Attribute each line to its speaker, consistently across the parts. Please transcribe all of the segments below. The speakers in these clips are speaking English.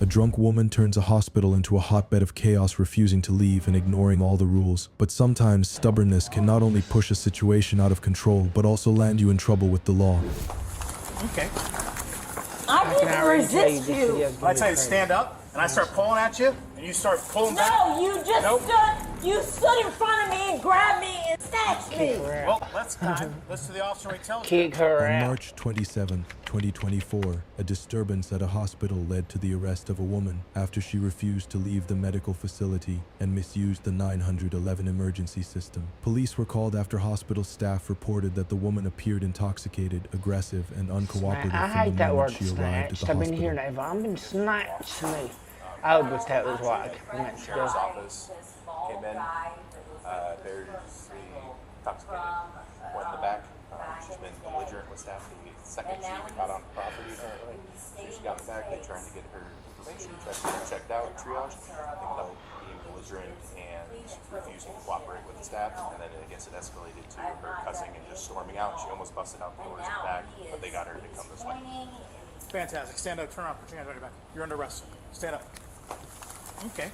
Speaker 1: A drunk woman turns a hospital into a hotbed of chaos, refusing to leave and ignoring all the rules. But sometimes stubbornness can not only push a situation out of control, but also land you in trouble with the law.
Speaker 2: Okay.
Speaker 3: I didn't resist you.
Speaker 2: I tell you to stand up, and I start pulling at you, and you start pulling back.
Speaker 3: No, you just stood in front of me and grabbed me and snatched me.
Speaker 2: Well, let's time. Listen to the officer when he tells
Speaker 4: Kick her
Speaker 1: On
Speaker 4: out.
Speaker 1: March 27, 2024, a disturbance at a hospital led to the arrest of a woman after she refused to leave the medical facility and misused the 911 emergency system. Police were called after hospital staff reported that the woman appeared intoxicated, aggressive, and uncooperative
Speaker 4: I
Speaker 1: from
Speaker 4: hate
Speaker 1: the
Speaker 4: that word
Speaker 1: moment she arrived at
Speaker 4: snatched.
Speaker 1: the
Speaker 4: I've been
Speaker 1: hospital.
Speaker 4: hearing that. I've been snatched to me. Oh, but that was what I meant to
Speaker 5: Sheriff's
Speaker 4: do.
Speaker 5: office came in. There's the intoxicated one in the back. She's been belligerent with staff the second she got on property. She got in the back. They tried to get her information, tried to get her checked out, triage. They being belligerent and refusing to cooperate with the staff. And then I guess it escalated to her cussing and just storming out. She almost busted out the doors in the back, but they got her to come this way.
Speaker 2: Fantastic. Stand up. Turn around. Put your hands on your back. You're under arrest. Stand up. Okay.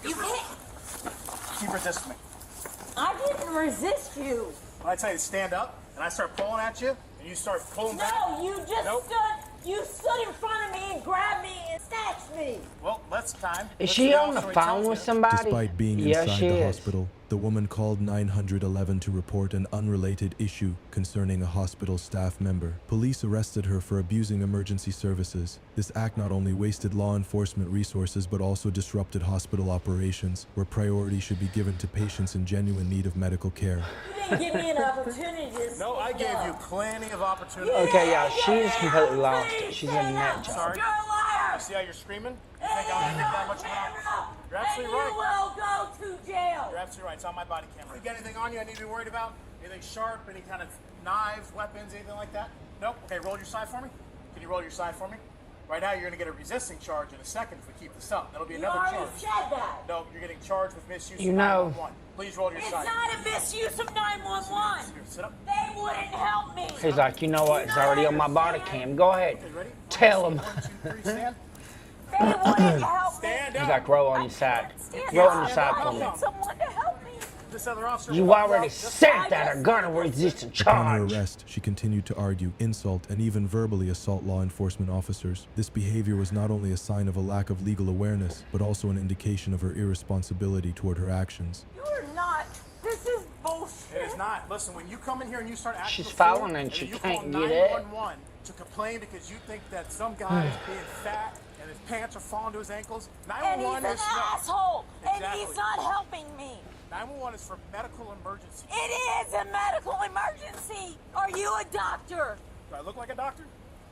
Speaker 3: You can't.
Speaker 2: Keep resisting me.
Speaker 3: I didn't resist you.
Speaker 2: When I tell you to stand up, and I start pulling at you, and you start pulling back.
Speaker 3: No, you just stood in front of me and grabbed me and snatched me.
Speaker 2: Well, let's time.
Speaker 4: Is she on the phone with somebody?
Speaker 1: Despite being
Speaker 4: Yeah,
Speaker 1: inside
Speaker 4: she
Speaker 1: the
Speaker 4: is.
Speaker 1: hospital, the woman called 911 to report an unrelated issue concerning a hospital staff member. Police arrested her for abusing emergency services. This act not only wasted law enforcement resources but also disrupted hospital operations, where priority should be given to patients in genuine need of medical care.
Speaker 3: You didn't give me an opportunity to
Speaker 2: No, I
Speaker 3: speak
Speaker 2: gave
Speaker 3: up.
Speaker 2: you plenty of opportunity.
Speaker 4: Okay, y'all, she's completely lost it. She's in that job.
Speaker 2: Sorry.
Speaker 3: You're a liar.
Speaker 2: You see how you're screaming? You think I'm gonna give that much time? You're absolutely
Speaker 3: and you
Speaker 2: right.
Speaker 3: will go to jail.
Speaker 2: You're absolutely right. It's on my body camera. You got anything on you I need to be worried about? Anything sharp? Any kind of knives, weapons, anything like that? Nope. Okay, roll your side for me. Can you roll your side for me? Right now, you're going to get a resisting charge in a second if we keep this up. That'll be
Speaker 3: You
Speaker 2: another
Speaker 3: already
Speaker 2: charge.
Speaker 3: said that.
Speaker 2: No, you're getting charged with misuse
Speaker 4: You
Speaker 2: of
Speaker 4: know.
Speaker 2: 911. Please roll your
Speaker 3: It's
Speaker 2: side.
Speaker 3: not a misuse of 911.
Speaker 2: Here, sit up.
Speaker 3: They wouldn't help me.
Speaker 4: He's like, you know what? It's already on my body cam. Go ahead.
Speaker 2: Okay, ready?
Speaker 4: Tell him.
Speaker 2: 1, 2, 3, stand.
Speaker 3: They wouldn't help me.
Speaker 2: Stand
Speaker 4: He's
Speaker 2: up.
Speaker 4: like, roll on your side.
Speaker 3: Stand
Speaker 4: Roll on
Speaker 3: up.
Speaker 4: your side
Speaker 3: I
Speaker 4: for me.
Speaker 3: need someone to help me.
Speaker 2: This other officer.
Speaker 4: You
Speaker 2: will help
Speaker 4: already
Speaker 2: out. Just-
Speaker 4: said that are gonna resist a
Speaker 1: Upon her
Speaker 4: charge.
Speaker 1: arrest, she continued to argue, insult, and even verbally assault law enforcement officers. This behavior was not only a sign of a lack of legal awareness, but also an indication of her irresponsibility toward her actions.
Speaker 3: You're not. This is bullshit.
Speaker 2: It is not. Listen, when you come in here and you start acting
Speaker 4: She's
Speaker 2: a fool,
Speaker 4: falling and she
Speaker 2: you
Speaker 4: can't
Speaker 2: call
Speaker 4: get it.
Speaker 2: 911 to complain because you think that some guy is being fat and his pants are falling to his ankles.
Speaker 3: And he's
Speaker 2: 911
Speaker 3: an
Speaker 2: is not.
Speaker 3: asshole. And
Speaker 2: Exactly.
Speaker 3: he's not helping me.
Speaker 2: 911 is for medical emergency.
Speaker 3: It is a medical emergency. Are you a doctor?
Speaker 2: Do I look like a doctor?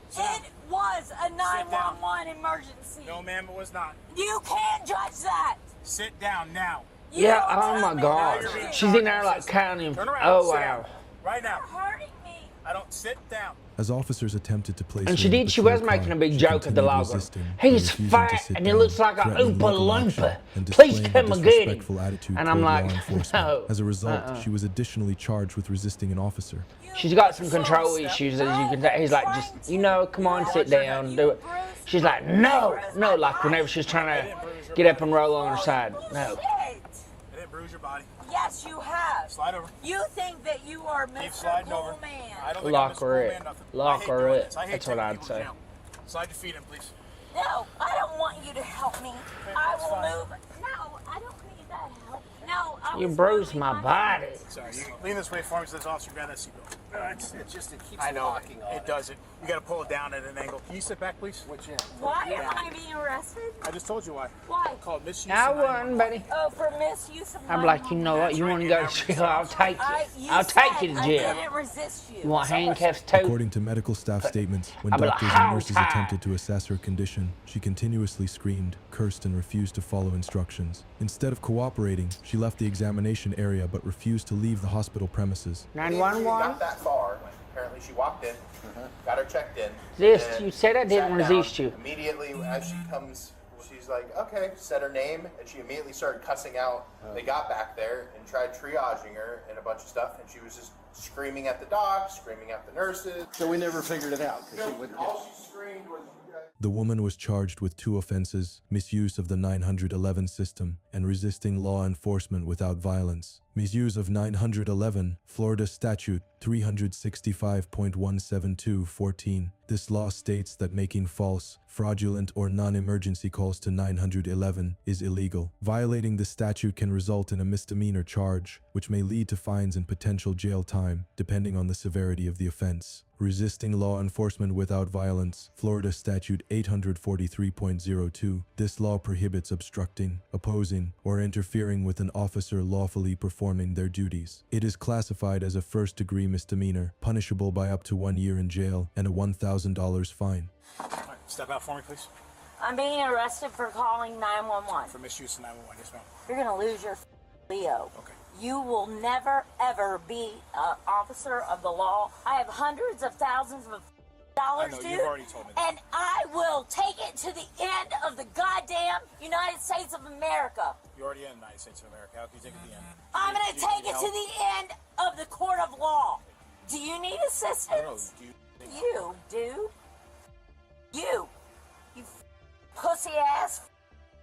Speaker 2: Sit down.
Speaker 3: It was a 911 emergency.
Speaker 2: No, ma'am, it was not.
Speaker 3: You can't judge that.
Speaker 2: Sit down now.
Speaker 3: You
Speaker 4: Yeah,
Speaker 3: don't
Speaker 4: oh
Speaker 3: tell
Speaker 4: my
Speaker 3: me
Speaker 4: God.
Speaker 3: what to do.
Speaker 4: She's in there like counting.
Speaker 2: Turn around.
Speaker 4: Oh,
Speaker 2: Sit
Speaker 4: wow.
Speaker 2: down. Right now.
Speaker 3: You're hurting me.
Speaker 2: I don't sit down.
Speaker 1: As officers attempted to place
Speaker 4: And
Speaker 1: her
Speaker 4: she
Speaker 1: in the
Speaker 4: did, she
Speaker 1: patrol
Speaker 4: was making
Speaker 1: car,
Speaker 4: a big
Speaker 1: she
Speaker 4: joke at the
Speaker 1: continued
Speaker 4: logger.
Speaker 1: resisting,
Speaker 4: He's
Speaker 1: refusing to
Speaker 4: fat
Speaker 1: sit
Speaker 4: and he
Speaker 1: down,
Speaker 4: looks like a
Speaker 1: threatening
Speaker 4: Oompa
Speaker 1: legal action,
Speaker 4: Loompa.
Speaker 1: and
Speaker 4: Please
Speaker 1: displaying
Speaker 4: come
Speaker 1: a
Speaker 4: and get him.
Speaker 1: disrespectful attitude
Speaker 4: And I'm
Speaker 1: toward
Speaker 4: like,
Speaker 1: law enforcement.
Speaker 4: no.
Speaker 1: As a result, she was additionally charged with resisting an officer.
Speaker 4: She's got some control issues, as you can tell. He's like, just, you know, come on, sit down, do it. She's like, no, no, like whenever she's trying to get up and roll on her side. No.
Speaker 3: Shit.
Speaker 2: I didn't bruise your body.
Speaker 3: Yes, you have.
Speaker 2: Slide over.
Speaker 3: You think that you are
Speaker 2: Keep
Speaker 3: Mr.
Speaker 2: sliding
Speaker 3: Cool
Speaker 2: over.
Speaker 3: Man.
Speaker 2: I don't think
Speaker 4: Lock
Speaker 2: I'm Mr.
Speaker 4: her
Speaker 2: Cool
Speaker 4: in.
Speaker 2: Man, nothing.
Speaker 4: Lock
Speaker 2: I hate
Speaker 4: her
Speaker 2: doing
Speaker 4: in.
Speaker 2: this. I hate
Speaker 4: That's what
Speaker 2: taking
Speaker 4: I'd
Speaker 2: people to
Speaker 4: say.
Speaker 2: jail. Slide your feet in, please.
Speaker 3: No, I don't want you to help me. I
Speaker 2: that's
Speaker 3: will
Speaker 2: fine.
Speaker 3: move. No, I don't need that help. No, I
Speaker 4: You
Speaker 3: was
Speaker 4: bruised
Speaker 3: moving
Speaker 4: my body.
Speaker 2: Sorry, you lean this way for me so this officer grab that seatbelt. It keeps
Speaker 5: I know.
Speaker 2: locking on it. Does it. You got to pull it down at an angle. Can you sit back, please? Which end?
Speaker 3: Why am I being arrested?
Speaker 2: I just told you why.
Speaker 3: Why?
Speaker 2: Called misuse.
Speaker 4: I
Speaker 2: of 911.
Speaker 4: won, buddy.
Speaker 3: Oh, for misuse of
Speaker 4: I'm like, you know what? You want to go to jail? I'll take you. I'll take you to
Speaker 3: I
Speaker 4: jail.
Speaker 3: didn't resist you.
Speaker 4: You want handcuffs too?
Speaker 1: According to medical staff statements, when
Speaker 4: I'll be like,
Speaker 1: doctors
Speaker 4: "How
Speaker 1: and nurses
Speaker 4: tight?"
Speaker 1: attempted to assess her condition, she continuously screamed, cursed, and refused to follow instructions. Instead of cooperating, she left the examination area but refused to leave the hospital premises.
Speaker 4: 911?
Speaker 5: Got that far. Apparently, she walked in, got her checked in.
Speaker 4: This,
Speaker 5: and
Speaker 4: you said I didn't
Speaker 5: sat down.
Speaker 4: resist you.
Speaker 5: Immediately, as she comes, she's like, okay, said her name, and she immediately started cussing out. They got back there and tried triaging her and a bunch of stuff, and she was just screaming at the docs, screaming at the nurses.
Speaker 6: So we never figured it out because she wouldn't.
Speaker 5: All she screamed was,
Speaker 1: The woman was charged with 2 offenses: misuse of the 911 system and resisting law enforcement without violence. Misuse of 911, Florida Statute 365.172-14. This law states that making false, fraudulent, or non-emergency calls to 911 is illegal. Violating the statute can result in a misdemeanor charge, which may lead to fines and potential jail time, depending on the severity of the offense. Resisting law enforcement without violence, Florida Statute 843.02. This law prohibits obstructing, opposing, or interfering with an officer lawfully performing their duties. It is classified as a first-degree misdemeanor, punishable by up to 1 year in jail and a $1,000 fine.
Speaker 2: All right, step out for me, please.
Speaker 3: I'm being arrested for calling 911.
Speaker 2: For misuse of 911, yes, ma'am.
Speaker 3: You're gonna lose your Leo.
Speaker 2: Okay.
Speaker 3: You will never, ever be an officer of the law. I have hundreds of thousands of dollars,
Speaker 2: I know,
Speaker 3: dude.
Speaker 2: you've already told me that.
Speaker 3: And I will take it to the end of the goddamn United States of America.
Speaker 2: You're already in the United States of America. How can you take it to the end?
Speaker 3: I'm gonna
Speaker 2: Do you
Speaker 3: take
Speaker 2: need
Speaker 3: it to
Speaker 2: help?
Speaker 3: the end of the court of law. Do you need
Speaker 2: No,
Speaker 3: assistance?
Speaker 2: do you think-
Speaker 3: You, dude. You pussy ass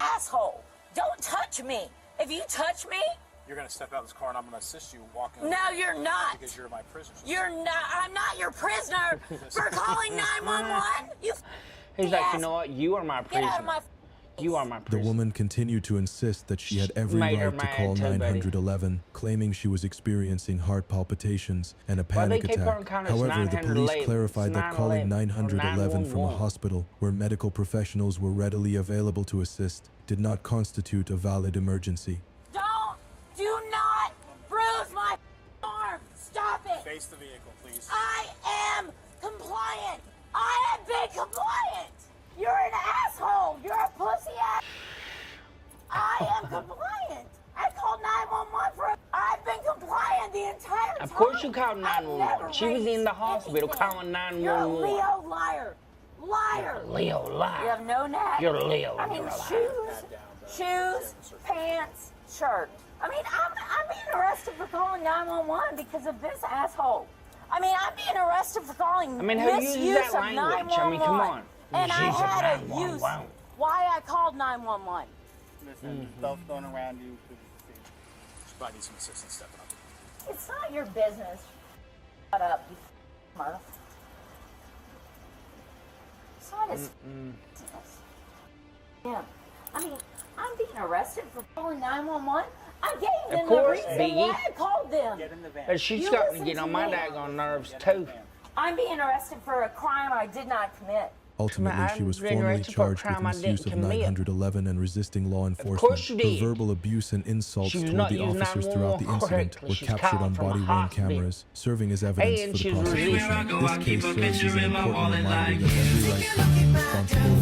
Speaker 3: asshole. Don't touch me. If you touch me,
Speaker 2: You're going to step out of this car and I'm going to assist you walking.
Speaker 3: no, you're not.
Speaker 2: Because you're my prisoner.
Speaker 3: You're not. I'm not your prisoner for calling 911. You.
Speaker 4: He's like, you know what? You are my
Speaker 3: Get out of
Speaker 4: prisoner.
Speaker 3: my.
Speaker 4: You are my
Speaker 1: The
Speaker 4: prisoner.
Speaker 1: woman continued to insist that she had every
Speaker 4: Made her
Speaker 1: right to
Speaker 4: mad
Speaker 1: call
Speaker 4: too, buddy.
Speaker 1: 911, claiming she was experiencing heart palpitations and a
Speaker 4: Why they
Speaker 1: panic
Speaker 4: keep on
Speaker 1: attack.
Speaker 4: calling us
Speaker 1: However, the
Speaker 4: 911?
Speaker 1: police clarified that calling 911 from a
Speaker 4: 911.
Speaker 1: hospital where medical professionals were readily available to assist did not constitute a valid emergency.
Speaker 3: Do not bruise my arm. Stop it.
Speaker 2: Face the vehicle, please.
Speaker 3: I am compliant. I have been compliant. You're an asshole. You're a pussy ass. I am compliant. I called 911 for. I've been compliant the entire time.
Speaker 4: Of course you called
Speaker 3: I've
Speaker 4: 911.
Speaker 3: never
Speaker 4: She was in the
Speaker 3: raised
Speaker 4: hospital
Speaker 3: anything.
Speaker 4: calling
Speaker 3: You're a
Speaker 4: 911.
Speaker 3: Leo liar. Liar.
Speaker 4: Leo
Speaker 3: You
Speaker 4: liar.
Speaker 3: have no neck.
Speaker 4: You're a Leo.
Speaker 3: I mean,
Speaker 4: You're a liar.
Speaker 3: shoes, pants, shirt. I mean, I'm being arrested for calling 911 because of this asshole. I mean, I'm being arrested for calling
Speaker 4: I mean, who uses
Speaker 3: misuse
Speaker 4: that
Speaker 3: of
Speaker 4: language?
Speaker 3: 911.
Speaker 4: I mean, come on.
Speaker 3: And I
Speaker 4: Misuse of
Speaker 3: had a
Speaker 4: 911.
Speaker 3: use why I called 911.
Speaker 6: Listen, stuff going around you.
Speaker 2: Just probably need some assistance stepping up.
Speaker 3: It's not your business. Shut up, you mother. It's not his business. Yeah. I mean, I'm being arrested for calling 911. I gave them the
Speaker 4: course,
Speaker 3: reason
Speaker 4: Biggie.
Speaker 3: why I called them.
Speaker 6: Get in the van.
Speaker 4: But she's
Speaker 3: You
Speaker 4: starting
Speaker 3: listen
Speaker 4: to get
Speaker 3: to
Speaker 4: on my
Speaker 3: me.
Speaker 4: daggone nerves
Speaker 6: Get in the
Speaker 4: too.
Speaker 6: van.
Speaker 3: I'm being arrested for a crime I did not commit.
Speaker 1: Ultimately, she was
Speaker 4: I'm being
Speaker 1: formally
Speaker 4: arrested for a
Speaker 1: charged with
Speaker 4: crime I
Speaker 1: misuse
Speaker 4: didn't
Speaker 1: of
Speaker 4: commit.
Speaker 1: 911 and resisting law
Speaker 4: course
Speaker 1: enforcement.
Speaker 4: she
Speaker 1: Her
Speaker 4: did.
Speaker 1: verbal abuse and insults
Speaker 4: She was
Speaker 1: toward
Speaker 4: not
Speaker 1: the
Speaker 4: using
Speaker 1: officers throughout the
Speaker 4: 911
Speaker 1: incident
Speaker 4: correctly.
Speaker 1: were
Speaker 4: She's
Speaker 1: captured
Speaker 4: calling
Speaker 1: on
Speaker 4: from a
Speaker 1: body-worn
Speaker 4: hospital.
Speaker 1: cameras, serving as evidence
Speaker 4: And
Speaker 1: for
Speaker 4: she
Speaker 1: the
Speaker 4: was
Speaker 1: prosecution.
Speaker 4: resisting.
Speaker 1: This case serves as an important reminder that every right to and responsibility